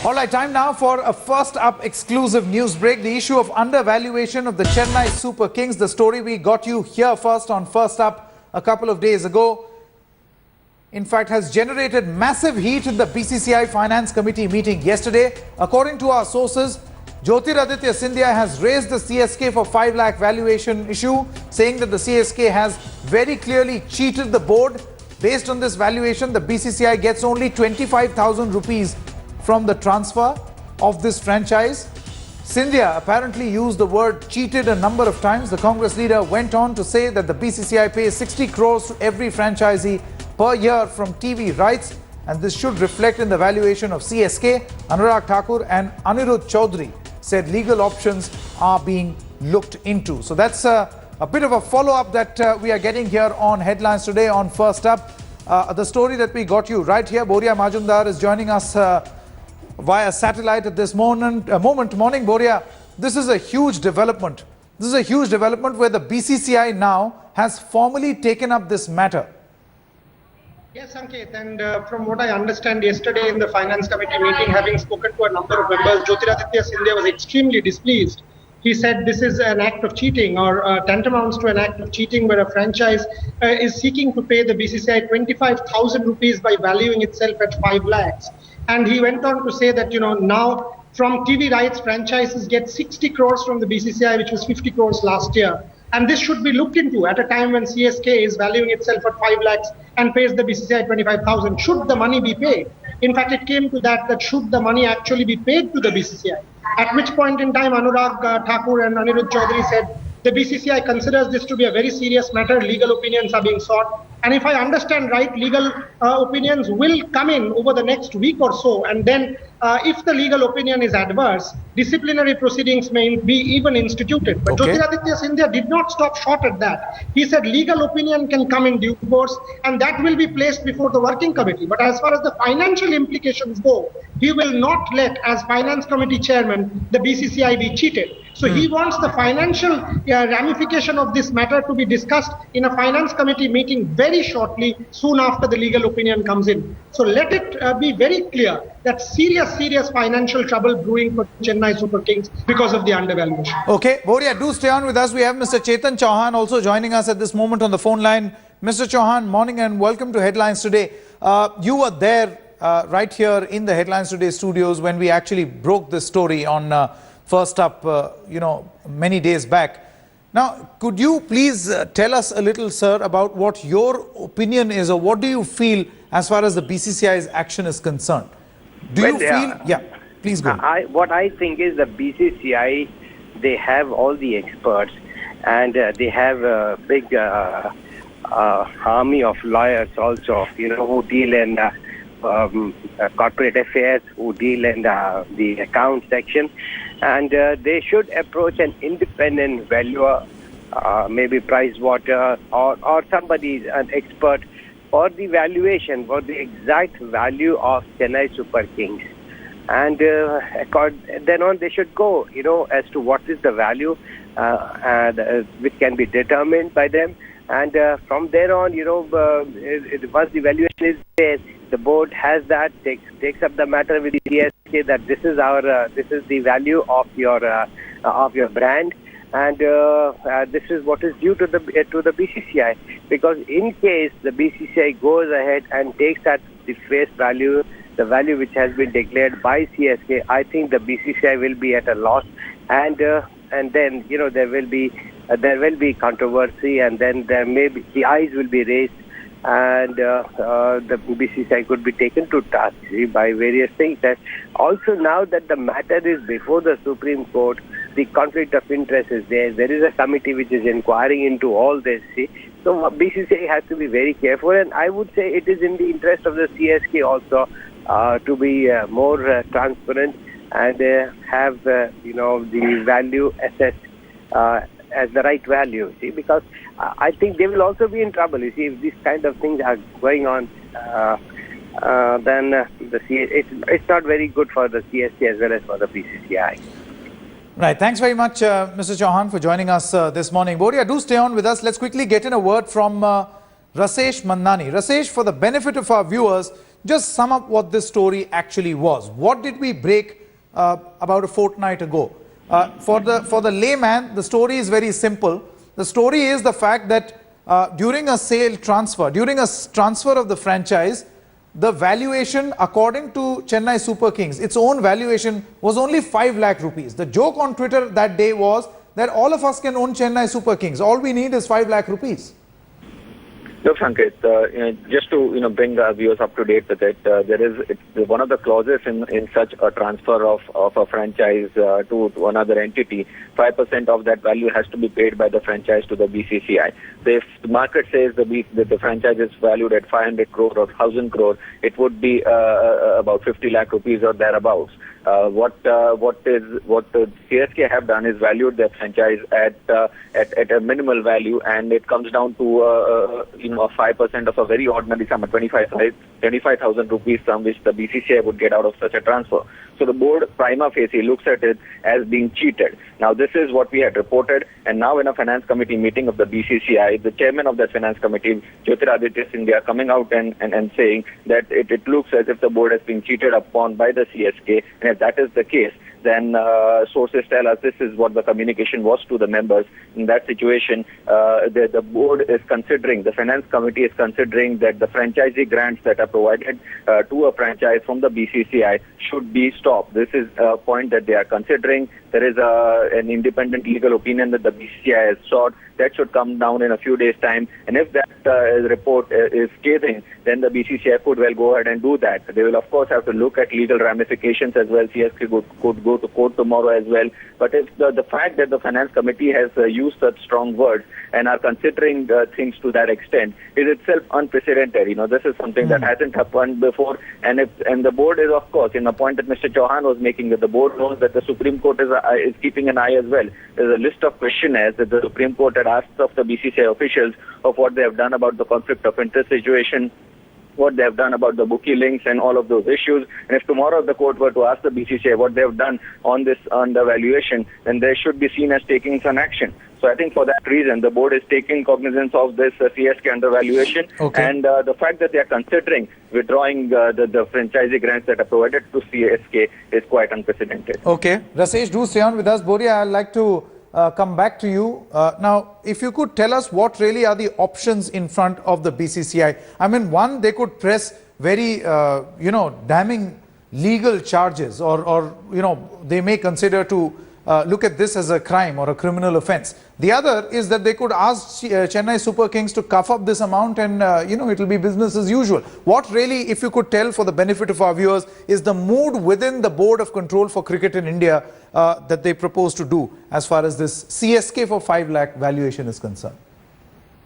All right, time now for a first up exclusive news break. The issue of undervaluation of the Chennai Super Kings. The story we got you here first on First Up a couple of days ago, in fact, has generated massive heat in the BCCI Finance Committee meeting yesterday. According to our sources, Jyotiraditya Scindia has raised the CSK for 5 lakh valuation issue, saying that the CSK has very clearly cheated the board. Based on this valuation, the BCCI gets only 25,000 rupees from the transfer of this franchise. Scindia apparently used the word cheated a number of times. The Congress leader went on to say that the BCCI pays 60 crores to every franchisee per year from TV rights, and this should reflect in the valuation of CSK. Anurag Thakur and Anirudh Chaudhary said legal options are being looked into. So that's a bit of a follow-up that we are getting here on Headlines Today on First Up. The story that we got you right here. Boria Majumdar is joining us via satellite at this moment. Morning, Boria. This is a huge development. This is a huge development where the BCCI now has formally taken up this matter. Yes, Sanket, and from what I understand, yesterday in the Finance Committee meeting, having spoken to a number of members, Jyotiraditya Scindia was extremely displeased. He said this is an act of cheating, or tantamounts to an act of cheating, where a franchise is seeking to pay the BCCI 25,000 rupees by valuing itself at 5 lakhs. And he went on to say that, now from TV rights, franchises get 60 crores from the BCCI, which was 50 crores last year. And this should be looked into at a time when CSK is valuing itself at 5 lakhs and pays the BCCI 25,000. Should the money be paid? In fact, it came to that should the money actually be paid to the BCCI? At which point in time, Anurag Thakur and Anirudh Chaudhary said the BCCI considers this to be a very serious matter. Legal opinions are being sought. And if I understand right, legal opinions will come in over the next week or so. And then if the legal opinion is adverse, disciplinary proceedings may be even instituted. But okay. Jyotiraditya Scindia did not stop short at that. He said legal opinion can come in due course, and that will be placed before the working committee. But as far as the financial implications go, he will not let, as finance committee chairman, the BCCI be cheated. So he wants the financial ramification of this matter to be discussed in a finance committee meeting very shortly, soon after the legal opinion comes in. So let it be very clear that serious financial trouble brewing for Chennai Super Kings because of the undervaluation. Okay, Boria, do stay on with us. We have Mr. Chetan Chauhan also joining us at this moment on the phone line. Mr. Chauhan, morning and welcome to Headlines Today. You were there right here in the Headlines Today studios when we actually broke this story on First Up, many days back. Now, could you please tell us a little, sir, about what your opinion is, or what do you feel as far as the BCCI's action is concerned? Do you feel... Yeah, please go. What I think is the BCCI, they have all the experts, and they have a big army of lawyers also, who deal in corporate affairs, who deal in the account section. And they should approach an independent valuer, maybe Pricewater or somebody, an expert, for the valuation, for the exact value of Chennai Super Kings. And then on they should go, as to what is the value which can be determined by them. And from there on, once the valuation is there, the board has that, takes up the matter with the CSK that this is the value of your brand, and this is what is due to the BCCI. Because in case the BCCI goes ahead and takes at the face value, the value which has been declared by CSK, I think the BCCI will be at a loss, and then there will be controversy, and then the eyes will be raised, and the BCCI could be taken to task by various things. And also, now that the matter is before the Supreme Court, the conflict of interest is there. There is a committee which is inquiring into all this. So BCCI has to be very careful, and I would say it is in the interest of the CSK also to be more transparent and have the value assessed as the right value, because I think they will also be in trouble. If these kind of things are going on, then it's not very good for the CSK as well as for the BCCI. Right. Thanks very much, Mr. Chauhan, for joining us this morning. Boria, do stay on with us. Let's quickly get in a word from Rasesh Mandani. Rasesh, for the benefit of our viewers, just sum up what this story actually was. What did we break about a fortnight ago? For the layman, the story is very simple. The story is the fact that during a sale transfer, during a transfer of the franchise, the valuation according to Chennai Super Kings, its own valuation was only 5 lakh rupees. The joke on Twitter that day was that all of us can own Chennai Super Kings. All we need is 5 lakh rupees. Look, Sanket, just to bring our viewers up to date with it, it's one of the clauses in such a transfer of a franchise to another entity. 5% of that value has to be paid by the franchise to the BCCI. So if the market says that the franchise is valued at 500 crore or 1,000 crore, it would be about 50 lakh rupees or thereabouts. What the CSK have done is valued their franchise at a minimal value, and it comes down to a 5% of a very ordinary sum, 25,000 rupees sum, which the BCCI would get out of such a transfer. So the board prima facie looks at it as being cheated. Now this is what we had reported, and now in a finance committee meeting of the BCCI, the chairman of that finance committee, Jyotiraditya Scindia, coming out and saying that it looks as if the board has been cheated upon by the CSK, and if that is the case, then sources tell us this is what the communication was to the members. In that situation, the board is considering, the finance committee is considering that the franchisee grants that are provided to a franchise from the BCCI should be stopped. This is a point that they are considering. There is an independent legal opinion that the BCCI has sought. That should come down in a few days' time. And if that report is scathing, then the BCCI could well go ahead and do that. They will, of course, have to look at legal ramifications as well. CSK could go to court tomorrow as well. But if the fact that the finance committee has used such strong words and are considering things to that extent is itself unprecedented. This is something that hasn't happened before. And the board is, of course, in the point that Mr. Chauhan was making, that the board knows that the Supreme Court is keeping an eye as well. There's a list of questionnaires that the Supreme Court had asked of the BCCI officials of what they have done about the conflict of interest situation, what they have done about the bookie links and all of those issues. And if tomorrow the court were to ask the BCCI what they have done on this undervaluation, then they should be seen as taking some action. So I think for that reason, the board is taking cognizance of this CSK undervaluation. Okay. And the fact that they are considering withdrawing the franchisee grants that are provided to CSK is quite unprecedented. Okay. Rasesh, do stay on with us. Boria, I'd like to come back to you. Now, if you could tell us what really are the options in front of the BCCI. I mean, one, they could press very, damning legal charges, or they may consider to look at this as a crime or a criminal offense. The other is that they could ask Chennai Super Kings to cough up this amount and, it will be business as usual. What really, if you could tell for the benefit of our viewers, is the mood within the Board of Control for Cricket in India that they propose to do as far as this CSK for 5 lakh valuation is concerned?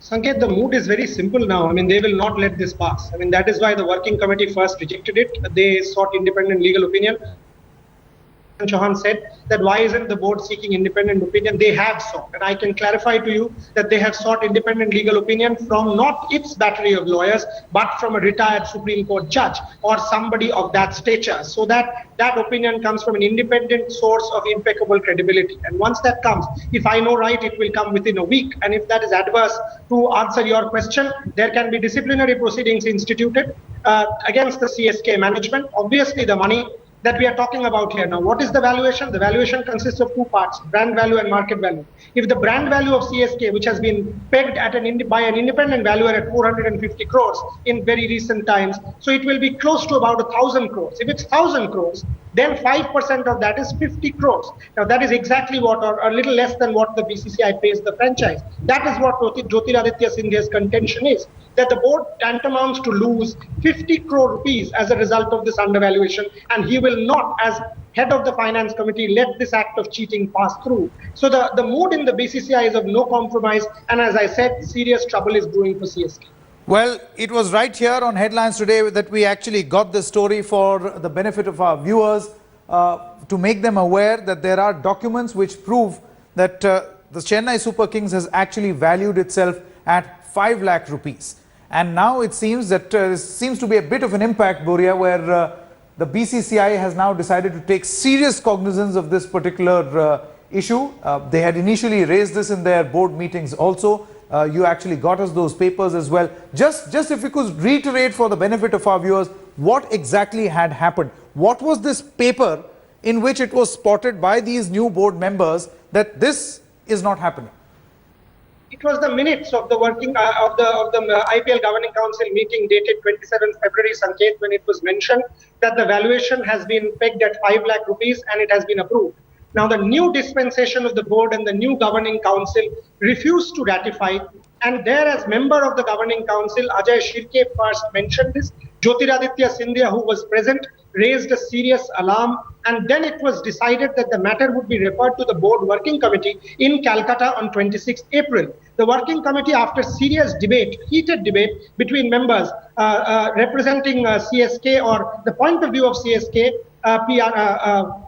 Sanket, the mood is very simple now. I mean, they will not let this pass. I mean, that is why the working committee first rejected it. They sought independent legal opinion. Chauhan said that why isn't the board seeking independent opinion? They have sought, and I can clarify to you that they have sought independent legal opinion from not its battery of lawyers, but from a retired Supreme Court judge or somebody of that stature, so that opinion comes from an independent source of impeccable credibility. And once that comes, if I know right, it will come within a week. And if that is adverse, to answer your question, there can be disciplinary proceedings instituted against the CSK management. Obviously, the money that we are talking about here now. What is the valuation? The valuation consists of two parts, brand value and market value. If the brand value of CSK, which has been pegged at by an independent valuer at 450 crores in very recent times, so it will be close to about 1,000 crores. If it's 1,000 crores, then 5% of that is 50 crores. Now that is exactly what, or a little less than what the BCCI pays the franchise. That is what Jyotiraditya Scindia's contention is, that the board tantamounts to lose 50 crore rupees as a result of this undervaluation, and he will not, as head of the finance committee, let this act of cheating pass through. So the mood in the BCCI is of no compromise, and as I said, serious trouble is brewing for CSK. Well, it was right here on Headlines Today that we actually got this story for the benefit of our viewers, to make them aware that there are documents which prove that the Chennai Super Kings has actually valued itself at 5 lakh rupees. And now it seems that there seems to be a bit of an impact, Boria, where the BCCI has now decided to take serious cognizance of this particular issue. They had initially raised this in their board meetings also. You actually got us those papers as well. Just if you could reiterate for the benefit of our viewers, what exactly had happened. What was this paper in which it was spotted by these new board members that this is not happening? It was the minutes of the IPL Governing Council meeting dated 27th February, Sanket, when it was mentioned that the valuation has been pegged at 5 lakh rupees and it has been approved. Now, the new dispensation of the board and the new Governing Council refused to ratify. And there, as member of the Governing Council, Ajay Shirke first mentioned this. Jyotiraditya Scindia, who was present, raised a serious alarm. And then it was decided that the matter would be referred to the board working committee in Calcutta on 26th April. The working committee, after serious debate, heated debate between members representing CSK or the point of view of CSK,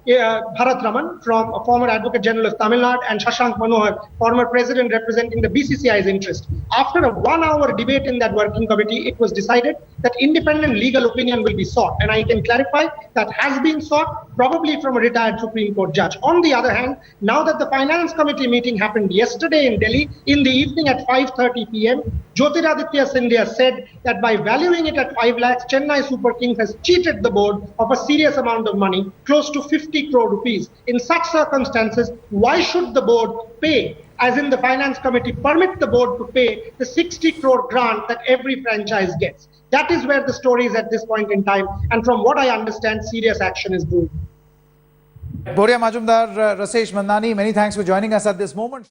Bharat Raman, from a former Advocate General of Tamil Nadu, and Shashank Manohar, former president representing the BCCI's interest. After a 1-hour debate in that working committee, it was decided that independent legal opinion will be sought. And I can clarify that has been sought, probably from a retired Supreme Court judge. On the other hand, now that the finance committee meeting happened yesterday in Delhi, in the evening at 5:30 p.m., Jyotiraditya Scindia said that by valuing it at 5 lakhs, Chennai Super Kings has cheated the board of a serious amount of money, close to 50 crore rupees. In such circumstances, why should the board pay, as in the finance committee, permit the board to pay the 60 crore grant that every franchise gets? That is where the story is at this point in time. And from what I understand, serious action is brewing. Boria Majumdar, Rasesh Mandani, many thanks for joining us at this moment.